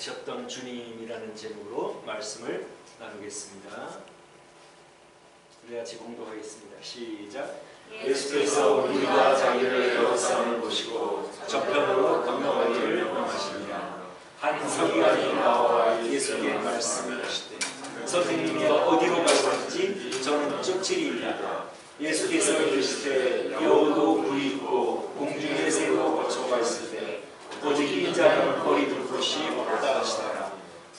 하셨던 주님이라는 제목으로 말씀을 나누겠습니다. 우리 같이 공독하겠습니다. 시작. 예수께서 우리가 자기를 에워싸는 보시고 저편으로 건너가기를 원하십니다. 한 서기관이 나와 예수께 말씀하시되 선생님이 어디로 가시는지 저는 쫓으리이다. 예수께서 이르시되 여우도 굴이 있고 공중의 새도 거처가 있을 때 오직 인자는 거리 둘 곳이 없다 하시더라.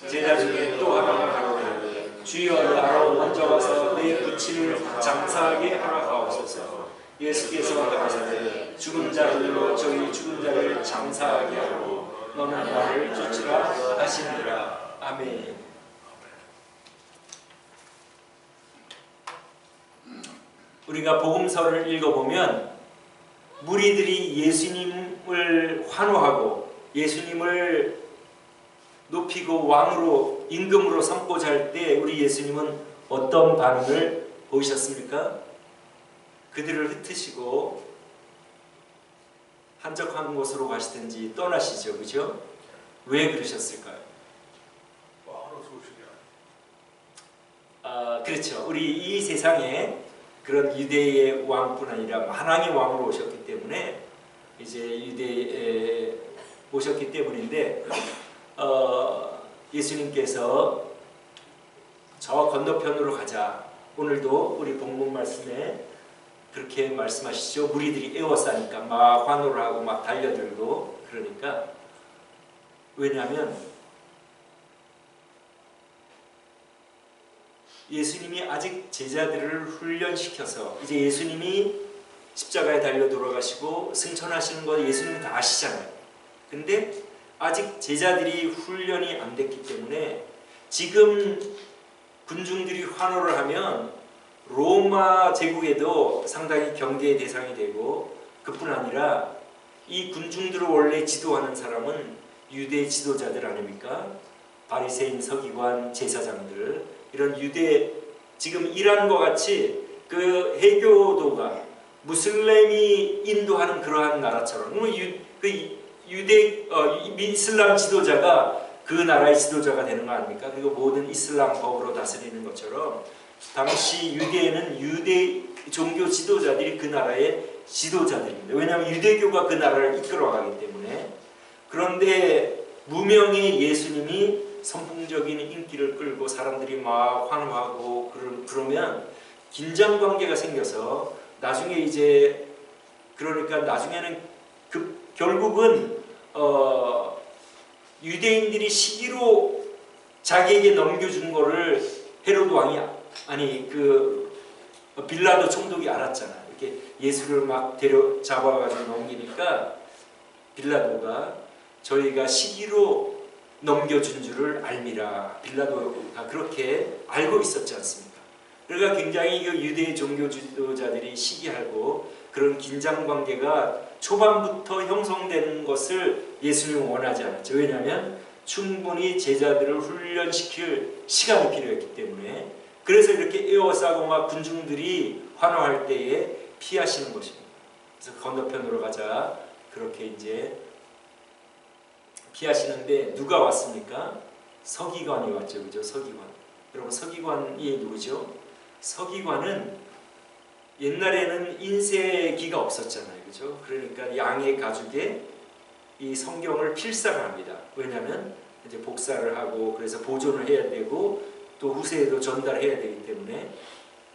제자 중에 또 하나가 가로되 주여 나로 먼저 가서 내 부친을 장사하게 하라 하옵소서. 예수께서 가라사대 죽은 자들로 저희 죽은 자를 장사하게 하고 너는 나를 쫓으라 하시니라. 아멘. 우리가 복음서를 읽어보면 무리들이 예수님을 환호하고 예수님을 높이고 왕으로 임금으로 삼고자 할 때 우리 예수님은 어떤 반응을 보이셨습니까? 그들을 흩으시고 한적한 곳으로 가시든지 떠나시죠. 그죠? 왜 그러셨을까요? 그렇죠. 우리 이 세상에 그런 유대의 왕뿐 아니라 만왕의 왕으로 오셨기 때문에 이제 유대에 오셨기 때문인데 예수님께서 저 건너편으로 가자. 오늘도 우리 본문 말씀에 그렇게 말씀하시죠. 무리들이 에워싸니까 막 환호를 하고 막 달려들고 그러니까 왜냐하면 예수님이 아직 제자들을 훈련시켜서 이제 예수님이 십자가에 달려 돌아가시고 승천하시는 거 예수님이 다 아시잖아요. 근데 아직 제자들이 훈련이 안 됐기 때문에 지금 군중들이 환호를 하면 로마 제국에도 상당히 경계의 대상이 되고 그뿐 아니라 이 군중들을 원래 지도하는 사람은 유대 지도자들 아닙니까? 바리새인, 서기관, 제사장들 이런 유대 지금 이란과 같이 그 해교도가 무슬림이 인도하는 그러한 나라처럼 이슬람 지도자가 그 나라의 지도자가 되는 거 아닙니까? 그리고 모든 이슬람 법으로 다스리는 것처럼 당시 유대에는 유대 종교 지도자들이 그 나라의 지도자들입니다. 왜냐하면 유대교가 그 나라를 이끌어가기 때문에. 그런데 무명의 예수님이 선풍적인 인기를 끌고 사람들이 막 환호하고 그러면 긴장관계가 생겨서 나중에 이제 그러니까 나중에는 결국은 유대인들이 시기로 자기에게 넘겨준 거를 헤로드 왕이 빌라도 총독이 알았잖아요. 이렇게 예수를 막 잡아가지고 넘기니까 빌라도가 저희가 시기로 넘겨준 줄을 알미라. 빌라도가 그렇게 알고 있었지 않습니까? 그러니까 굉장히 유대 종교 지도자들이 시기하고 그런 긴장관계가 초반부터 형성되는 것을 예수님은 원하지 않았죠. 왜냐하면 충분히 제자들을 훈련시킬 시간이 필요했기 때문에. 그래서 이렇게 에워싸고 막 군중들이 환호할 때에 피하시는 것입니다. 그래서 건너편으로 가자. 그렇게 이제 피하시는데 누가 왔습니까? 서기관이 왔죠. 그죠? 서기관. 여러분 서기관이 누구죠? 서기관은 옛날에는 인쇄기가 없었잖아요. 그죠? 그러니까 양의 가죽에 이 성경을 필사를 합니다. 왜냐하면 이제 복사를 하고 그래서 보존을 해야 되고 또 후세에도 전달해야 되기 때문에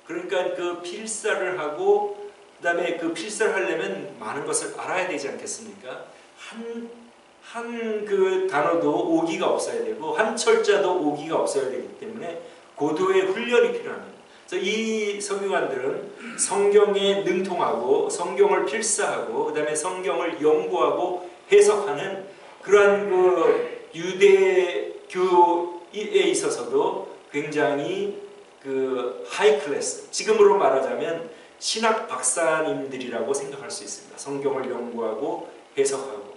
그러니까 그 필사를 하고 그 다음에 그 필사를 하려면 많은 것을 알아야 되지 않겠습니까? 한 그 단어도 오기가 없어야 되고 한 철자도 오기가 없어야 되기 때문에 고도의 훈련이 필요합니다. 그래서 이 서기관들은 성경에 능통하고 성경을 필사하고 그 다음에 성경을 연구하고 해석하는 그러한 그 유대교에 있어서도 굉장히 그 하이 클래스, 지금으로 말하자면 신학 박사님들이라고 생각할 수 있습니다. 성경을 연구하고 해석하고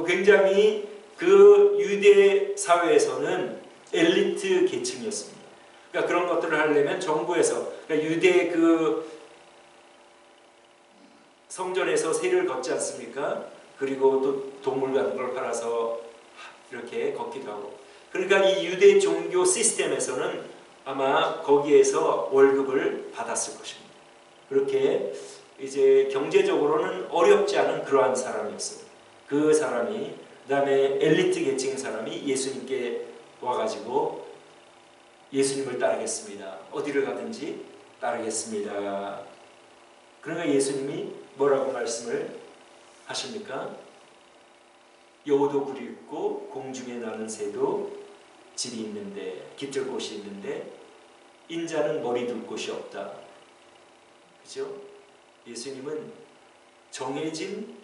굉장히 그 유대 사회에서는 엘리트 계층이었습니다. 그러니까 그런 것들을 하려면 정부에서 그러니까 유대 그 성전에서 세를 걷지 않습니까? 그리고 또 동물 같은 걸 팔아서 이렇게 걷기도 하고 그러니까 이 유대 종교 시스템에서는 아마 거기에서 월급을 받았을 것입니다. 그렇게 이제 경제적으로는 어렵지 않은 그러한 사람이었습니다. 그 사람이 그다음에 엘리트 계층 사람이 예수님께 와가지고 예수님을 따르겠습니다. 어디를 가든지 따르겠습니다. 그러니까 예수님이 뭐라고 말씀을 하십니까? 여우도 굴이 있고 공중에 나는 새도 집이 있는데 깃들 곳이 있는데 인자는 머리 둘 곳이 없다. 그죠? 예수님은 정해진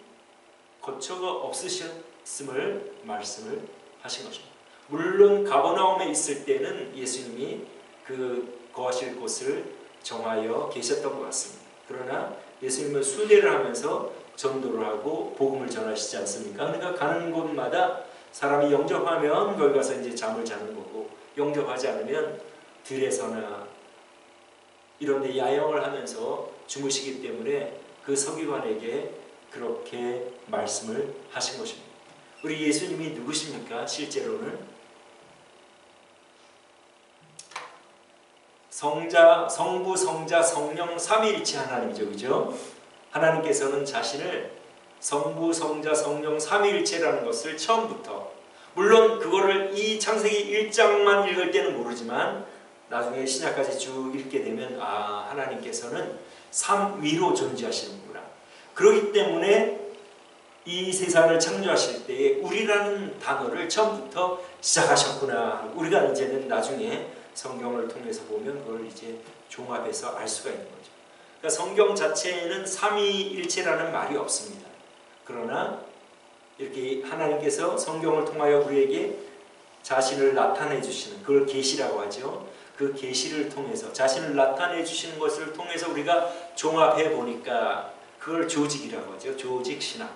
거처가 없으셨음을 말씀을 하신 것입니다. 물론 가버나움에 있을 때는 예수님이 그 거하실 곳을 정하여 계셨던 것 같습니다. 그러나 예수님은 순례를 하면서 전도를 하고 복음을 전하시지 않습니까? 그러니까 가는 곳마다 사람이 영접하면 거기 가서 이제 잠을 자는 거고, 영접하지 않으면 들에서나 이런 데 야영을 하면서 주무시기 때문에 그 서기관에게 그렇게 말씀을 하신 것입니다. 우리 예수님이 누구십니까? 실제로는 성부, 성자, 성령 삼위일체 하나님이죠. 그죠? 하나님께서는 자신을 성부, 성자, 성령 삼위일체라는 것을 처음부터, 물론 그거를 이 창세기 1장만 읽을 때는 모르지만 나중에 신약까지 쭉 읽게 되면 하나님께서는 삼위로 존재하시는구나. 그렇기 때문에 이 세상을 창조하실 때에 우리라는 단어를 처음부터 시작하셨구나. 우리가 이제는 나중에 성경을 통해서 보면 그걸 이제 종합해서 알 수가 있는 거죠. 그러니까 성경 자체에는 삼위일체라는 말이 없습니다. 그러나 이렇게 하나님께서 성경을 통하여 우리에게 자신을 나타내 주시는, 그걸 계시라고 하죠. 그 계시를 통해서 자신을 나타내 주시는 것을 통해서 우리가 종합해 보니까 그걸 조직이라고 하죠. 조직 신학.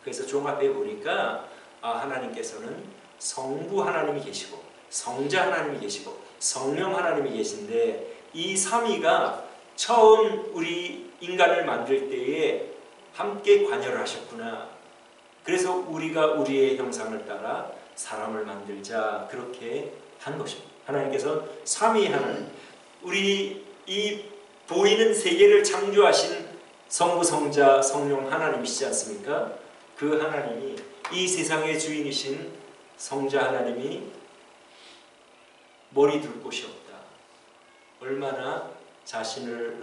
그래서 종합해 보니까 하나님께서는 성부 하나님이 계시고 성자 하나님이 계시고 성령 하나님이 계신데 이 삼위가 처음 우리 인간을 만들 때에 함께 관여를 하셨구나. 그래서 우리가 우리의 형상을 따라 사람을 만들자, 그렇게 한 것입니다. 하나님께서 삼위 하나님, 우리 이 보이는 세계를 창조하신 성부, 성자, 성령 하나님이시지 않습니까? 그 하나님이, 이 세상의 주인이신 성자 하나님이 머리 둘 곳이 없다. 얼마나 자신을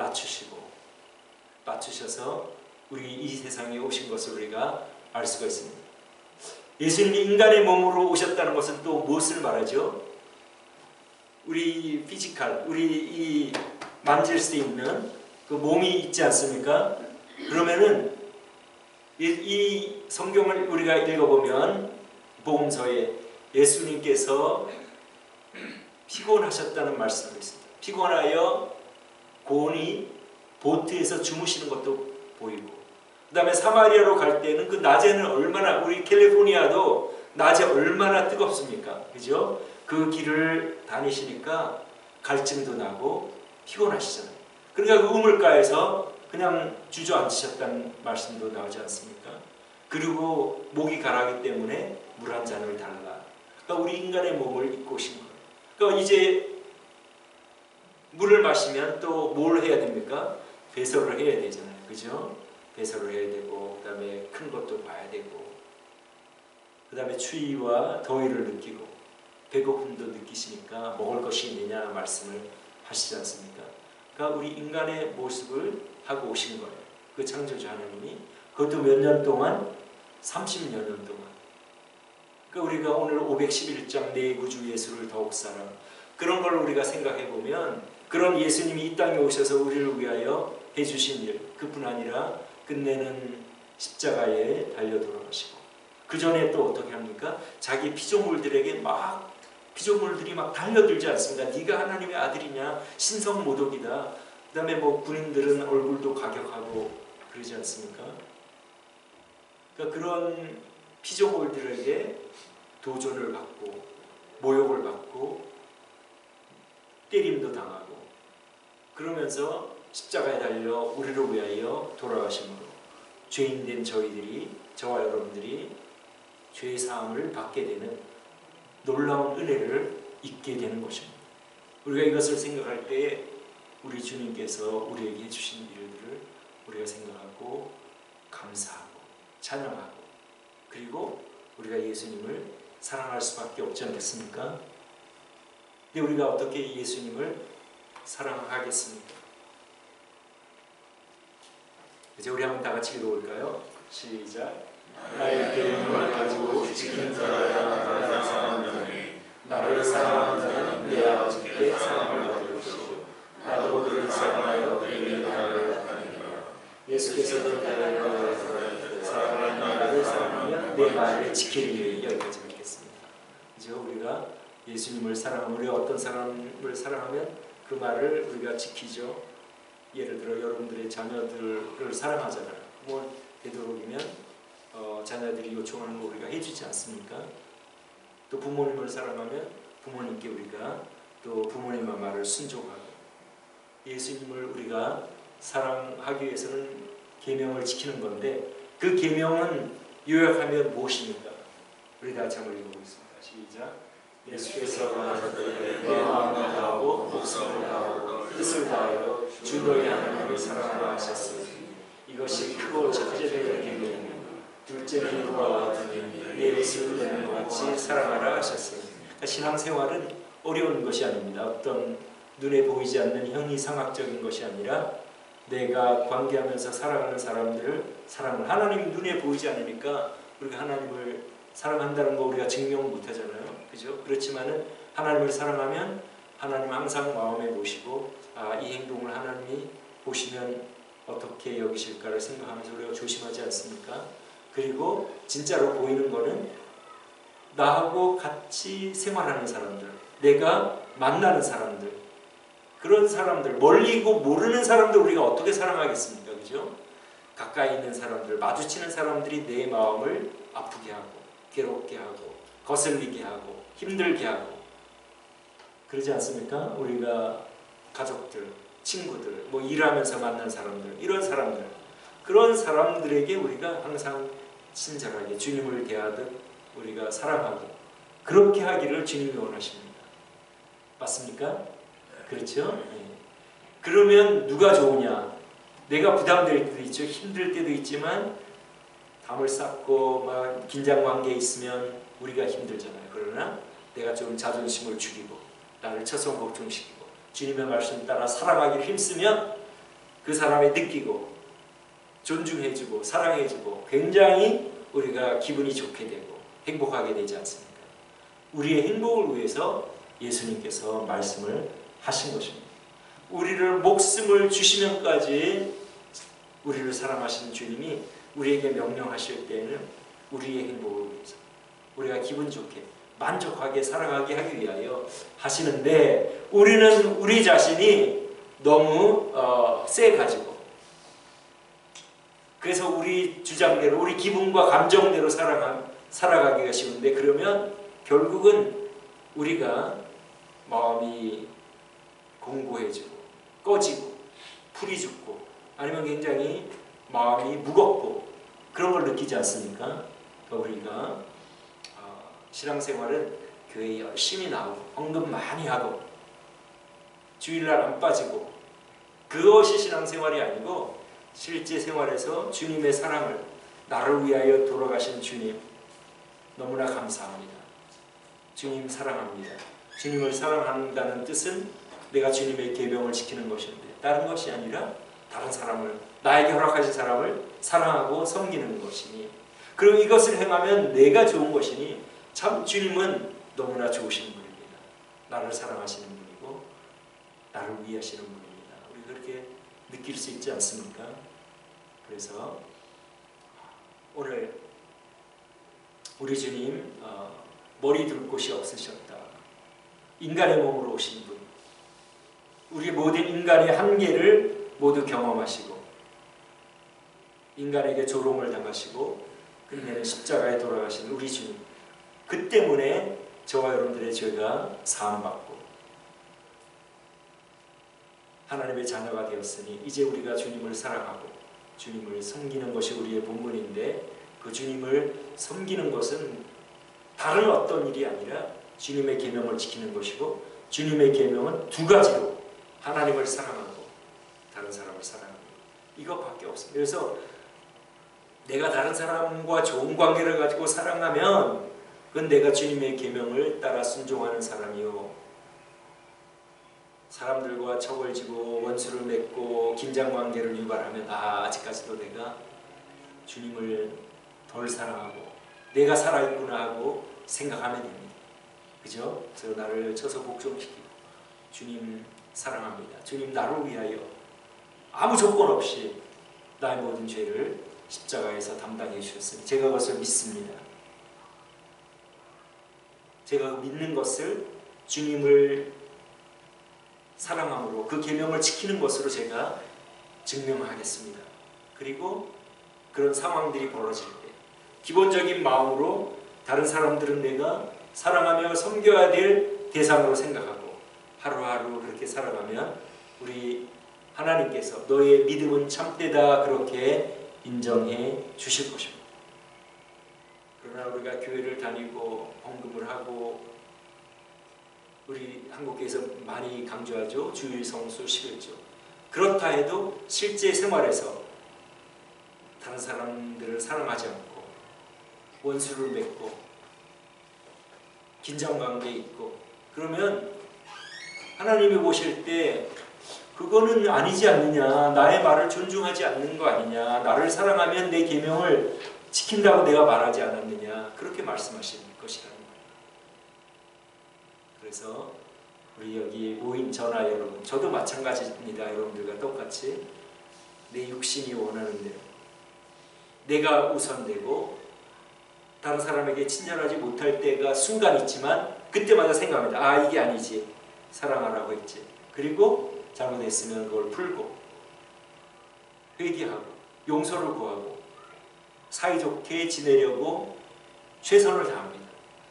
낮추셔서 우리 이 세상에 오신 것을 우리가 알 수가 있습니다. 예수님이 인간의 몸으로 오셨다는 것은 또 무엇을 말하죠? 우리 피지컬, 우리 이 만질 수 있는 그 몸이 있지 않습니까? 그러면은 이 성경을 우리가 읽어보면 복음서에 예수님께서 피곤하셨다는 말씀이 있습니다. 피곤하여 고온이 보트에서 주무시는 것도 보이고, 그 다음에 사마리아로 갈 때는 그 낮에는 얼마나, 우리 캘리포니아도 낮에 얼마나 뜨겁습니까? 그죠? 그 길을 다니시니까 갈증도 나고 피곤하시잖아요. 그러니까 그 우물가에서 그냥 주저앉으셨다는 말씀도 나오지 않습니까? 그리고 목이 가라기 때문에 물 한 잔을 달라. 그러니까 우리 인간의 몸을 입고 오신 거예요. 그러니까 이제 물을 마시면 또 뭘 해야 됩니까? 배설을 해야 되잖아요. 그죠? 배설을 해야 되고, 그 다음에 큰 것도 봐야 되고, 그 다음에 추위와 더위를 느끼고 배고픔도 느끼시니까 먹을 것이 있느냐 말씀을 하시지 않습니까? 그러니까 우리 인간의 모습을 하고 오신 거예요. 그 창조주 하나님이. 그것도 몇 년 동안? 30여 년 동안. 그러니까 우리가 오늘 511장 내 구주 예수를 더욱 사랑, 그런 걸 우리가 생각해 보면, 그런 예수님이 이 땅에 오셔서 우리를 위하여 해주신 일, 그뿐 아니라 끝내는 십자가에 달려 돌아가시고, 그 전에 또 어떻게 합니까? 자기 피조물들에게 피조물들이 막 달려들지 않습니까? 네가 하나님의 아들이냐? 신성모독이다. 그 다음에 뭐 군인들은 얼굴도 가격하고 그러지 않습니까? 그러니까 그런 피조물들에게 도전을 받고 모욕을 받고 때림도 당하고 그러면서 십자가에 달려 우리를 위하여 돌아가심으로 죄인된 저희들이, 저와 여러분들이 죄 사함을 받게 되는 놀라운 은혜를 입게 되는 것입니다. 우리가 이것을 생각할 때에 우리 주님께서 우리에게 해주신 일들을 우리가 생각하고 감사하고 찬양하고, 그리고 우리가 예수님을 사랑할 수밖에 없지 않겠습니까? 근데 우리가 어떻게 예수님을 사랑하겠습니까? 이제 우리 한번 다 같이 읽어볼까요? 시작. 나의 계명을 가지고 지키는 자라야 나를 사랑하노니 나를 사랑하는 자는 내 아버지께 사랑을 받을 것이고 나도 그를 사랑하여 그에게 나를 나타내리라. 예수께서 사랑하는 나를 사랑하면 내 말을 지키리니. 여기까지 읽겠습니다. 이제 우리가 예수님을 사랑하면, 우리가 어떤 사람을 사랑하면 그 말을 우리가 지키죠. 예를 들어 여러분들의 자녀들을 사랑하잖아요. 뭐 되도록이면 자녀들이 요청하는 거 우리가 해주지 않습니까? 또 부모님을 사랑하면 부모님께 우리가 또 부모님의 말을 순종하고, 예수님을 우리가 사랑하기 위해서는 계명을 지키는 건데, 그 계명은 요약하면 무엇입니까? 우리 다 같이 한번 읽어보겠습니다. 시작. 예수께서 가라사대 내 마음을 다하고 목숨을 다하고 뜻을 다하여 주 너희 하나님을 사랑하라 하셨으니 이것이 크고 첫째된 계명이며 둘째는 이와 같으니 내 예수를 내는 것 같이 사랑하라 하셨으니. 신앙생활은 어려운 것이 아닙니다. 어떤 눈에 보이지 않는 형이상학적인 것이 아니라 내가 관계하면서 살아가는 사람들을 사랑을, 하나님 눈에 보이지 않으니까 우리가 하나님을 사랑한다는 거 우리가 증명 못하잖아요. 그죠? 그렇지만은 하나님을 사랑하면 하나님 항상 마음에 모시고, 이 행동을 하나님이 보시면 어떻게 여기실까를 생각하면서 우리가 조심하지 않습니까? 그리고 진짜로 보이는 거는 나하고 같이 생활하는 사람들, 내가 만나는 사람들, 그런 사람들, 멀리고 모르는 사람들 우리가 어떻게 사랑하겠습니까? 그죠? 가까이 있는 사람들, 마주치는 사람들이 내 마음을 아프게 하고 괴롭게 하고 거슬리게 하고 힘들게 하고 그러지 않습니까? 우리가 가족들, 친구들, 뭐 일하면서 만난 사람들, 이런 사람들, 그런 사람들에게 우리가 항상 친절하게 주님을 대하듯 우리가 사랑하고 그렇게 하기를 주님이 원하십니다. 맞습니까? 그렇죠? 네. 그러면 누가 좋으냐? 내가 부담될 때도 있죠. 힘들 때도 있지만 담을 쌓고 막 긴장관계에 있으면 우리가 힘들잖아요. 그러나 내가 좀 자존심을 죽이고 나를 처성복종시키고 주님의 말씀 따라 사랑하기를 힘쓰면 그 사람이 느끼고 존중해주고 사랑해주고 굉장히 우리가 기분이 좋게 되고 행복하게 되지 않습니까? 우리의 행복을 위해서 예수님께서 말씀을 하신 것입니다. 우리를 목숨을 주시면까지 우리를 사랑하시는 주님이 우리에게 명령하실 때는 우리의 행복을 위해서 우리가 기분 좋게 만족하게 살아가게 하기 위하여 하시는데, 우리는 우리 자신이 너무 세가지고 그래서 우리 주장대로 우리 기분과 감정대로 살아가기가 쉬운데, 그러면 결국은 우리가 마음이 공고해지고 꺼지고 풀이 죽고 아니면 굉장히 마음이 무겁고 그런 걸 느끼지 않습니까? 그러니까 우리가 신앙생활은 교회에 열심히 나오고 헌금 많이 하고 주일날 안 빠지고 그것이 신앙생활이 아니고, 실제 생활에서 주님의 사랑을, 나를 위하여 돌아가신 주님 너무나 감사합니다. 주님 사랑합니다. 주님을 사랑한다는 뜻은 내가 주님의 계명을 지키는 것인데 다른 것이 아니라 다른 사람을, 나에게 허락하신 사람을 사랑하고 섬기는 것이니, 그리고 이것을 행하면 내가 좋은 것이니 참 주님은 너무나 좋으신 분입니다. 나를 사랑하시는 분이고 나를 위하시는 분입니다. 우리 그렇게 느낄 수 있지 않습니까? 그래서 오늘 우리 주님 머리 둘 곳이 없으셨다. 인간의 몸으로 오신 분, 우리 모든 인간의 한계를 모두 경험하시고 인간에게 조롱을 당하시고 끝내는 십자가에 돌아가신 우리 주님, 그 때문에 저와 여러분들의 죄가 사함받고 하나님의 자녀가 되었으니 이제 우리가 주님을 사랑하고 주님을 섬기는 것이 우리의 본분인데, 그 주님을 섬기는 것은 다른 어떤 일이 아니라 주님의 계명을 지키는 것이고, 주님의 계명은 두 가지로 하나님을 사랑하고 다른 사람을 사랑하는 것, 이것밖에 없습니다. 그래서 내가 다른 사람과 좋은 관계를 가지고 사랑하면 그건 내가 주님의 계명을 따라 순종하는 사람이요, 사람들과 척을지고 원수를 맺고 긴장관계를 유발하면 아직까지도 내가 주님을 덜 사랑하고 내가 살아있구나 하고 생각하면 됩니다. 그죠? 저 나를 쳐서 복종시키고 주님 사랑합니다. 주님 나를 위하여 아무 조건 없이 나의 모든 죄를 십자가에서 담당해 주셨으니 제가 그것을 믿습니다. 제가 믿는 것을 주님을 사랑함으로 그 계명을 지키는 것으로 제가 증명하겠습니다. 그리고 그런 상황들이 벌어질 때 기본적인 마음으로 다른 사람들은 내가 사랑하며 섬겨야 될 대상으로 생각하고 하루하루 그렇게 살아가면 우리 하나님께서 너의 믿음은 참되다 그렇게 인정해 주실 것입니다. 그러나 우리가 교회를 다니고 헌금을 하고 우리 한국교회에서 많이 강조하죠. 주일 성수 11조. 그렇다 해도 실제 생활에서 다른 사람들을 사랑하지 않고 원수를 맺고 긴장관계에 있고 그러면 하나님이 보실 때 그거는 아니지 않느냐, 나의 말을 존중하지 않는 거 아니냐, 나를 사랑하면 내 계명을 지킨다고 내가 말하지 않았느냐, 그렇게 말씀하시는 것이라는 거예요. 그래서 우리 여기 모인 전하 여러분, 저도 마찬가지입니다. 여러분들과 똑같이 내 육신이 원하는 대로 내가 우선되고 다른 사람에게 친절하지 못할 때가 순간 있지만 그때마다 생각합니다. 이게 아니지, 사랑하라고 했지. 그리고 잘못했으면 그걸 풀고 회개하고 용서를 구하고 사이좋게 지내려고 최선을 다합니다.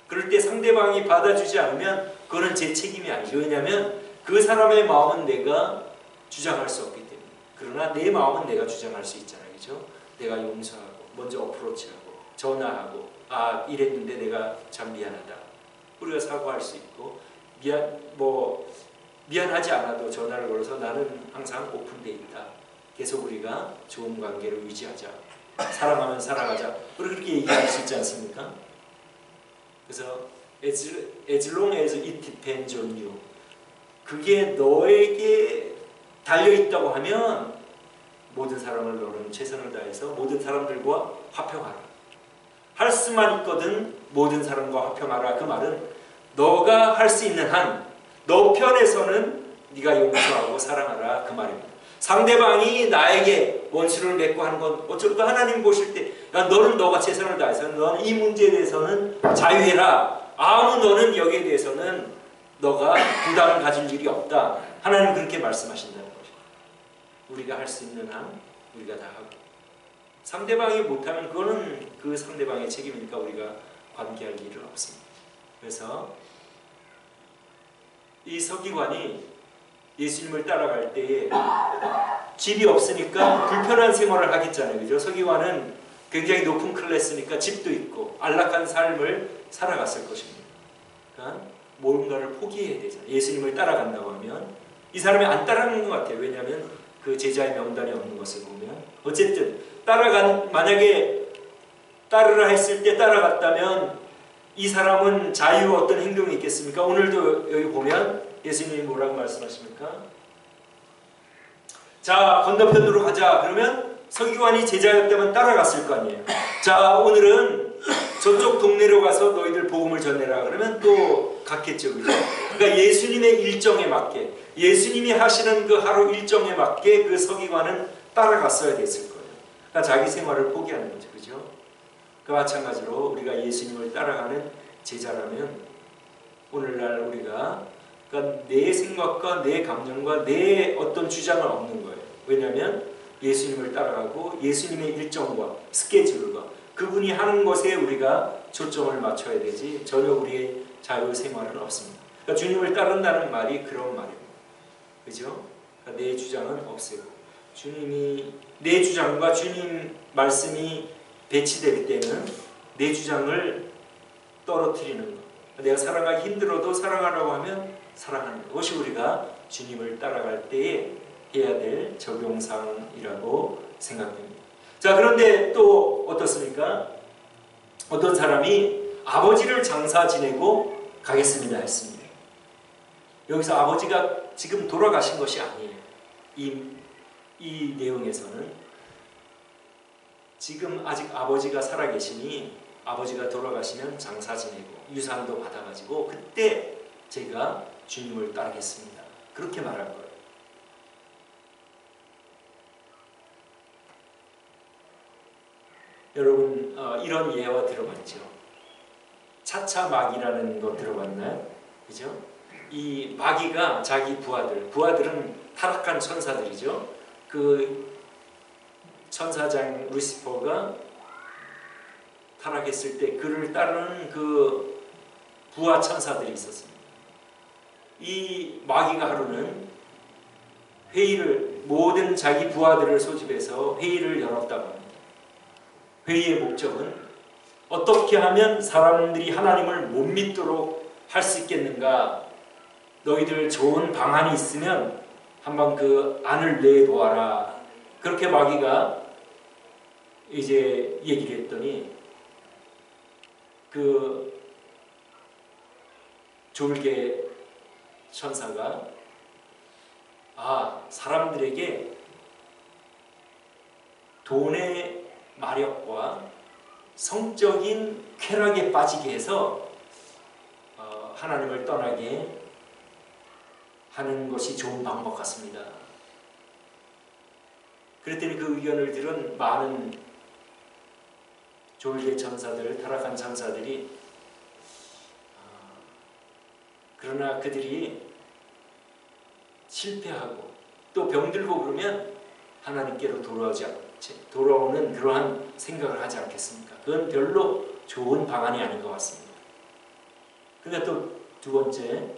그럴 때 상대방이 받아주지 않으면 그거는 제 책임이 아니죠. 왜냐하면 그 사람의 마음은 내가 주장할 수 없기 때문에. 그러나 내 마음은 내가 주장할 수 있잖아요. 그죠? 내가 용서하고 먼저 어프로치하고 전화하고 이랬는데 내가 참 미안하다. 우리가 사과할 수 있고 미안하지 않아도 전화를 걸어서 나는 항상 오픈되어 있다. 계속 우리가 좋은 관계를 유지하자. 사랑하면 사랑하자. 우리 그렇게 얘기할 수 있지 않습니까? 그래서 as long as it depends on you. 그게 너에게 달려있다고 하면 모든 사람을 너는 최선을 다해서 모든 사람들과 화평하라. 할 수만 있거든 모든 사람과 화평하라. 그 말은 너가 할 수 있는 한 너 편에서는 네가 용서하고 사랑하라 그 말입니다. 상대방이 나에게 원수를 맺고 하는 건 어쩌고 하나님 보실 때 너는 너가 최선을 다해서 너는 이 문제에 대해서는 자유해라. 너는 여기에 대해서는 너가 부담을 가질 일이 없다. 하나님 그렇게 말씀하신다는 거죠. 우리가 할 수 있는 한 우리가 다 하고 상대방이 못하면 그거는 그 상대방의 책임이니까 우리가 관계할 일은 없습니다. 그래서 이 서기관이 예수님을 따라갈 때에 집이 없으니까 불편한 생활을 하겠잖아요. 그죠? 서기관은 굉장히 높은 클래스니까 집도 있고 안락한 삶을 살아갔을 것입니다. 그러니까 뭔가를 포기해야 되잖아요. 예수님을 따라간다고 하면 이 사람이 안 따라가는 것 같아요. 왜냐하면 그 제자의 명단이 없는 것을 보면 어쨌든 만약에 따르라 했을 때 따라갔다면 이 사람은 자유 어떤 행동이 있겠습니까? 오늘도 여기 보면 예수님이 뭐라고 말씀하십니까? 자, 건너편으로 가자. 그러면 서기관이 제자였다면 따라갔을 거 아니에요. 자, 오늘은 저쪽 동네로 가서 너희들 복음을 전해라. 그러면 또 갔겠죠. 그죠? 그러니까 예수님의 일정에 맞게 예수님이 하시는 그 하루 일정에 맞게 그 서기관은 따라갔어야 됐을 거예요. 그러니까 자기 생활을 포기하는 거죠. 그죠? 그 마찬가지로 우리가 예수님을 따라가는 제자라면 오늘날 우리가 그러니까 내 생각과 내 감정과 내 어떤 주장은 없는 거예요. 왜냐하면 예수님을 따라가고 예수님의 일정과 스케줄과 그분이 하는 것에 우리가 초점을 맞춰야 되지 전혀 우리의 자유 생활은 없습니다. 그러니까 주님을 따른다는 말이 그런 말입니다. 그죠? 그러니까 내 주장은 없애고 주님이 내 주장과 주님 말씀이 배치될 때는 내 주장을 떨어뜨리는 것. 내가 살아가기 힘들어도 살아가라고 하면 살아가는 것이 우리가 주님을 따라갈 때에 해야 될 적용사항이라고 생각됩니다. 자, 그런데 또 어떻습니까? 어떤 사람이 아버지를 장사 지내고 가겠습니다 했습니다. 여기서 아버지가 지금 돌아가신 것이 아니에요. 이 내용에서는 지금 아직 아버지가 살아계시니 아버지가 돌아가시면 장사 지내고 유산도 받아가지고 그때 제가 주님을 따르겠습니다. 그렇게 말한 거예요. 여러분 이런 예화 들어봤죠? 차차마귀라는 거 들어봤나요? 그죠? 이 마귀가 자기 부하들은 타락한 천사들이죠. 그 천사장 루시퍼가 타락했을 때 그를 따르는 그 부하 천사들이 있었습니다. 이 마귀가 하루는 모든 자기 부하들을 소집해서 회의를 열었다고 합니다. 회의의 목적은 어떻게 하면 사람들이 하나님을 못 믿도록 할 수 있겠는가? 너희들 좋은 방안이 있으면 한번 그 안을 내보아라. 그렇게 마귀가 이제 얘기를 했더니 그 졸개 천사가 사람들에게 돈의 마력과 성적인 쾌락에 빠지게 해서 하나님을 떠나게 하는 것이 좋은 방법 같습니다. 그랬더니 그 의견을 들은 많은 졸개 천사들, 타락한 천사들이 그러나 그들이 실패하고 또 병들고 그러면 하나님께로 돌아오는 그러한 생각을 하지 않겠습니까? 그건 별로 좋은 방안이 아닌 것 같습니다. 그러니까 또 두 번째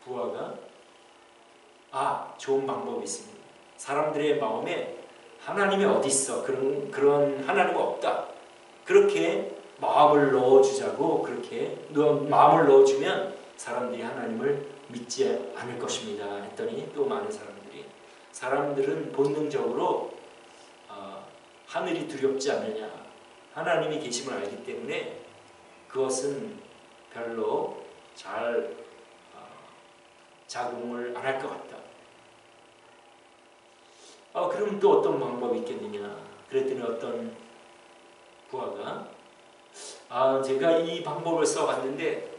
부하가 좋은 방법이 있습니다. 사람들의 마음에 하나님이 어디 있어? 그런 하나님은 없다. 그렇게 마음을 넣어주자고 그렇게 마음을 넣어주면 사람들이 하나님을 믿지 않을 것입니다. 했더니 또 많은 사람들은 본능적으로 하늘이 두렵지 않느냐 하나님이 계심을 알기 때문에 그것은 별로 잘 작용을 안 할 것 같다. 그럼 또 어떤 방법이 있겠느냐? 그랬더니 어떤 부하가 제가 이 방법을 써봤는데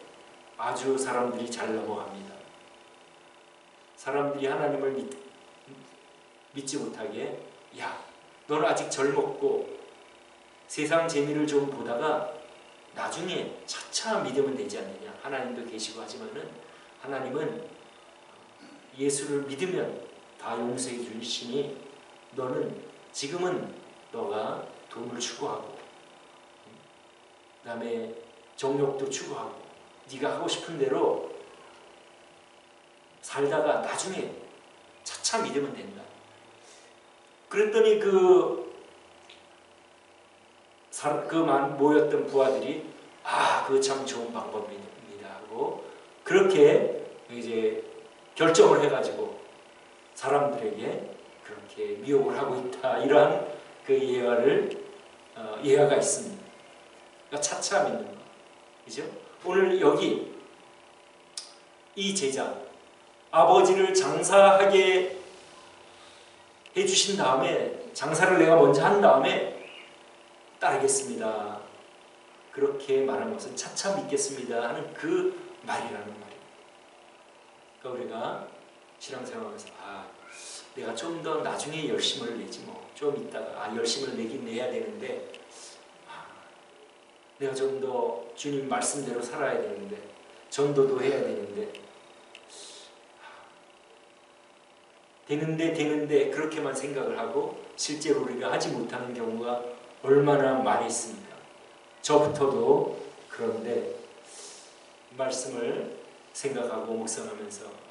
아주 사람들이 잘 넘어갑니다. 사람들이 하나님을 믿지 못하게 너는 아직 젊었고 세상 재미를 좀 보다가 나중에 차차 믿으면 되지 않느냐. 하나님도 계시고 하지만은 하나님은 예수를 믿으면 다 용서해 주시니 너는 지금은 너가 돈을 추구하고 그 다음에 정욕도 추구하고 네가 하고 싶은 대로 살다가 나중에 차차 믿으면 된다. 그랬더니 모였던 부하들이 그거 참 좋은 방법입니다 하고 그렇게 이제 결정을 해가지고 사람들에게 그렇게 미혹을 하고 있다. 이러한 그 예화가 있습니다. 그러니까 차차 믿는 거. 그죠? 오늘 여기 이 제자 아버지를 장사하게 해주신 다음에 장사를 내가 먼저 한 다음에 따르겠습니다. 그렇게 말하는 것은 차차 믿겠습니다 하는 그 말이라는 말입니다. 그러니까 우리가 신앙생활하면서 내가 좀 더 나중에 열심을 내지 좀 있다가 열심을 내긴 내야 되는데 내가 좀 더 주님 말씀대로 살아야 되는데 전도도 해야 되는데 그렇게만 생각을 하고 실제로 우리가 하지 못하는 경우가 얼마나 많이 있습니까? 저부터도 그런데 말씀을 생각하고 묵상하면서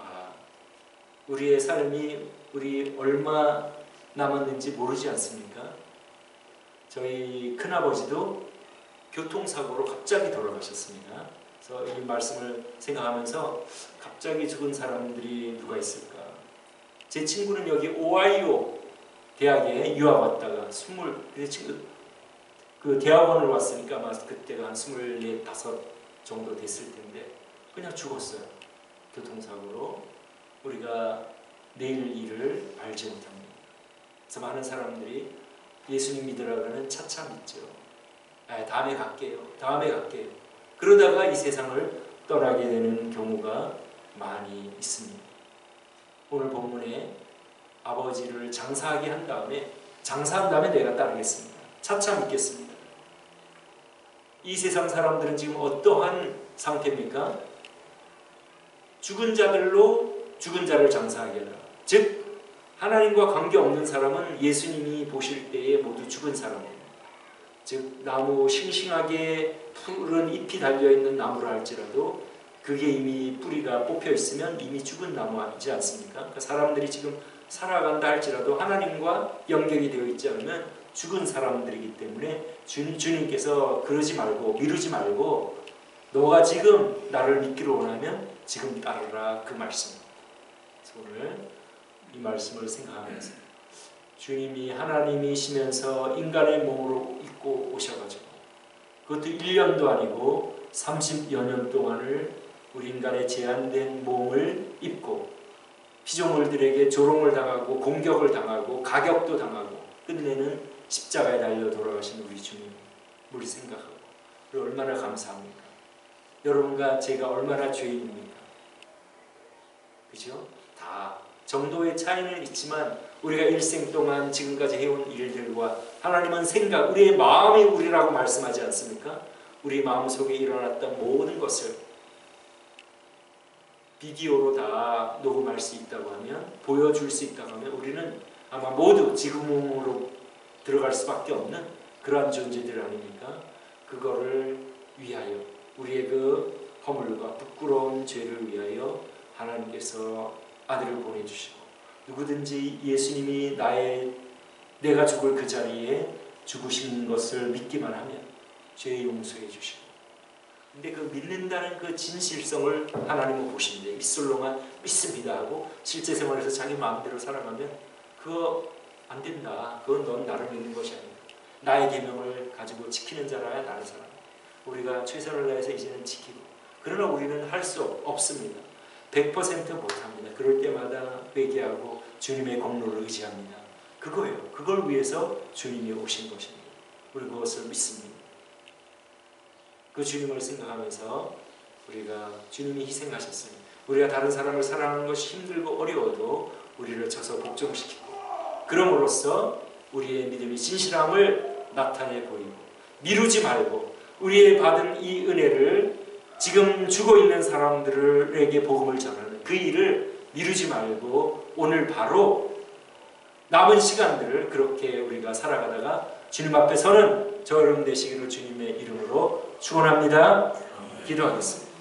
우리의 삶이 우리 얼마 남았는지 모르지 않습니까? 저희 큰아버지도 교통사고로 갑자기 돌아가셨습니다. 그래서 이 말씀을 생각하면서 갑자기 죽은 사람들이 누가 있을까? 제 친구는 여기 오하이오 대학에 유학 왔다가 그 대학원을 왔으니까 아마 그때가 한 24, 5 정도 됐을 텐데 그냥 죽었어요. 교통사고로. 우리가 내일 일을 알지 못합니다. 그래서 많은 사람들이 예수님 믿으라고는 차차 믿죠. 다음에 갈게요. 그러다가 이 세상을 떠나게 되는 경우가 많이 있습니다. 오늘 본문에 아버지를 장사한 다음에 내가 따르겠습니다. 차차 믿겠습니다. 이 세상 사람들은 지금 어떠한 상태입니까? 죽은 자들로 죽은 자를 장사하게 하라. 즉 하나님과 관계없는 사람은 예수님이 보실 때에 모두 죽은 사람입니다. 즉 나무 싱싱하게 푸른 잎이 달려있는 나무라 할지라도 그게 이미 뿌리가 뽑혀 있으면 이미 죽은 나무이지 않습니까? 그러니까 사람들이 지금 살아간다 할지라도 하나님과 연결이 되어 있지 않으면 죽은 사람들이기 때문에 주님께서 그러지 말고 미루지 말고 너가 지금 나를 믿기로 원하면 지금 따르라 그 말씀입니다. 오늘 이 말씀을 생각하면서 주님이 하나님이시면서 인간의 몸으로 입고 오셔가지고 그것도 1년도 아니고 30여 년 동안을 우리 인간의 제한된 몸을 입고 피조물들에게 조롱을 당하고 공격을 당하고 가격도 당하고 끝내는 십자가에 달려 돌아가신 우리 주님 우리 생각하고 우리 얼마나 감사합니까? 여러분과 제가 얼마나 죄인입니까? 그죠? 다 정도의 차이는 있지만 우리가 일생 동안 지금까지 해온 일들과 하나님은 우리의 마음이 우리라고 말씀하지 않습니까? 우리 마음속에 일어났던 모든 것을 비디오로 다 녹음할 수 있다고 하면 보여줄 수 있다고 하면 우리는 아마 모두 지구멍으로 들어갈 수밖에 없는 그러한 존재들 아닙니까? 그거를 위하여 우리의 그 허물과 부끄러운 죄를 위하여 하나님께서 아들을 보내주시고 누구든지 예수님이 내가 죽을 그 자리에 죽으신 것을 믿기만 하면 죄 용서해 주시고 근데 그 믿는다는 그 진실성을 하나님은 보신대. 입술로만 믿습니다 하고 실제 생활에서 자기 마음대로 살아가면 그거 안 된다. 그건 넌 나를 믿는 것이 아니다. 나의 계명을 가지고 지키는 자라야 나는 사람. 우리가 최선을 다해서 이제는 지키고 그러나 우리는 할 수 없습니다. 100% 못합니다. 그럴 때마다 회개하고 주님의 공로를 의지합니다. 그거예요. 그걸 위해서 주님이 오신 것입니다. 우리 그것을 믿습니다. 그 주님을 생각하면서 우리가 주님이 희생하셨으니 우리가 다른 사람을 사랑하는 것이 힘들고 어려워도 우리를 쳐서 복종시키고 그럼으로써 우리의 믿음이 진실함을 나타내 보이고 미루지 말고 우리의 받은 이 은혜를 지금 죽어 있는 사람들에게 복음을 전하는 그 일을 미루지 말고 오늘 바로 남은 시간들을 그렇게 우리가 살아가다가 주님 앞에 서는 저 여러분 되시기를 주님의 이름으로 축원합니다. 기도하겠습니다.